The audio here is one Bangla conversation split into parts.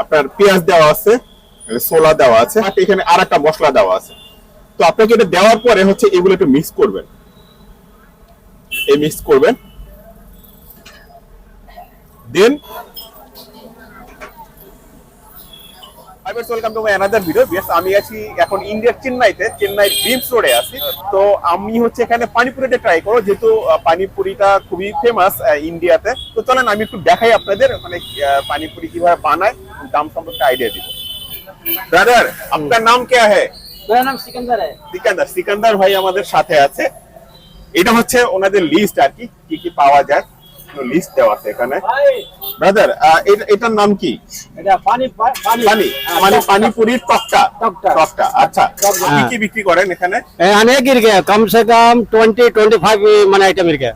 আপনার পেঁয়াজ দেওয়া আছে, ছোলা দেওয়া আছে, আর এখানে আর একটা মশলা দেওয়া আছে। তো আপনাকে এটা দেওয়ার পরে হচ্ছে এগুলো একটু মিক্স করবেন। এই মিক্স করবেন, then welcome to my another video. আমি আছি এখন ইন্ডিয়ার চেন্নাইতে, চেন্নাই ড্রিমস রোডে আছি। তো আমি হচ্ছে এখানে পানিপুরিটা ট্রাই করবো, যেহেতু পানিপুরিটা খুবই ফেমাস ইন্ডিয়াতে। তো চলেন আমি একটু দেখাই আপনাদের ওখানে পানিপুরি কিভাবে বানায়, দাম সম্পর্কে আইডিয়া দিব। ব্রাদার, আপনার নাম क्या है? मेरा नाम सिकंदर है। সিকান্দার, সিকান্দার ভাই আমাদের সাথে আছে। এটা হচ্ছে ওনাদের লিস্ট আর কি, কি কি পাওয়া যায় লিস্ট দেওয়া আছে এখানে। ব্রাদার, এটার নাম কি? এটা পানি পানি পানি মানে পানিপুরির টকটা। টকটা। টকটা, আচ্ছা। কি কি বিক্রি করেন এখানে? अनेक गिर गया, कम से कम 20-25 মানে আইটেম गिर गया।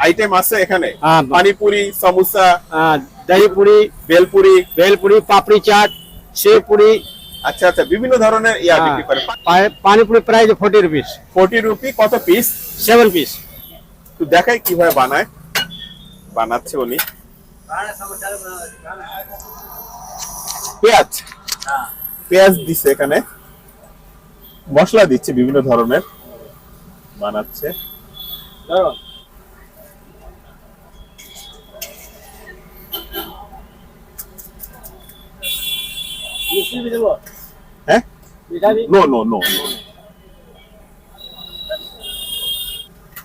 আইটেম আছে এখানে, হ্যাঁ। পানিপুরি, সমোসা, दही पूरी, বেলপুরি। भेलपुरी, पापड़ी चाट, सेव पूरी। আচ্ছা আচ্ছা, বিভিন্ন ধরনের বিক্রি করেন। पानी पूरी प्राइस 40 रुपीस, 40 রুপি। কত পিস? 7 পিস। তো দেখাই কিভাবে বানাচ্ছে উনি। পেঁয়াজ, পেঁয়াজ দিচ্ছে এখানে, মশলা দিচ্ছে বিভিন্ন ধরনের, বানাচ্ছে। হ্যাঁ, নো নো নো।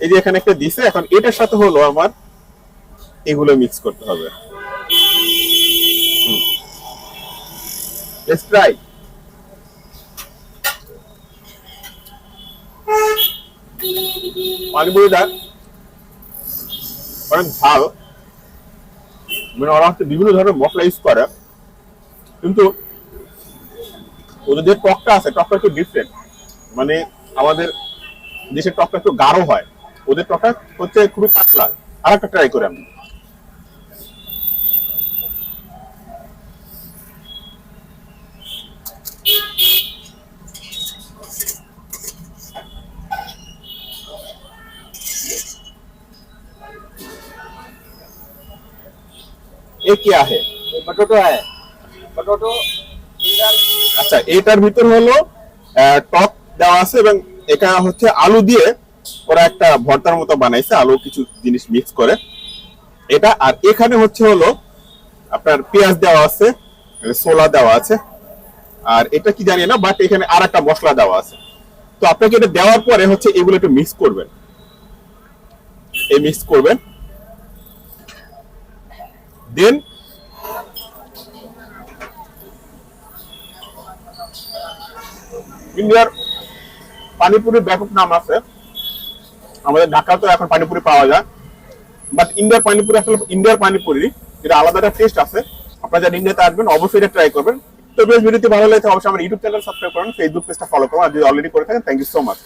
এই যে এখানে একটা দিছে, এখন এটার সাথে হলো আমার এগুলো মিক্স করতে হবে। Let's try. পানিপুরিটা অনেক ঝাল, মানে ওরা হচ্ছে বিভিন্ন ধরনের মশলা ইউজ করে, কিন্তু ওদের যে টকটা আছে টকটা একটু ডিফারেন্ট। মানে আমাদের দেশের টকটা একটু গাঢ় হয়, ওদের টকটা হচ্ছে খুবই পাতলা। আর একটা ট্রাই করে আমি। এ কি আছে? पटोटो है, पटोटो। আচ্ছা, এটার ভিতর হলো টক দেওয়া আছে, এবং এটা হচ্ছে আলু দিয়ে ওরা একটা ভর্তার মতো বানাইছে, আলু কিছু জিনিস মিক্স করে এটা। আর এখানে হচ্ছে হলো আপনার পেঁয়াজ দেওয়া আছে, ছোলা দেওয়া আছে, আর এটা কি জানি না, বাট এখানে আর একটা মশলা দেওয়া আছে। তো আপনাকে এটা দেওয়ার পরে হচ্ছে এগুলো একটু মিক্স করবেন। এই মিক্স করবেন, দেন ইন্ডিয়ার পানিপুরির ব্যাপক নাম আছে। আমাদের ঢাকাতেও এখন পানিপুরি পাওয়া যায়, বাট ইন্ডিয়ার পানিপুরি আসলে ইন্ডিয়ার পানিপুরি, এটা আলাদা একটা টেস্ট আছে। আপনারা যারা ইন্ডিয়াতে আসবেন অবশ্যই এটা ট্রাই করবেন। তো বেশ, ভিডিওটি ভালো লাগে অবশ্যই আমার ইউটিউব চ্যানেল সাবস্ক্রাইব করুন, ফেসবুক পেজটা ফলো করুন, আর যদি অলরেডি করে থাকেন থ্যাংক ইউ সো মাচ।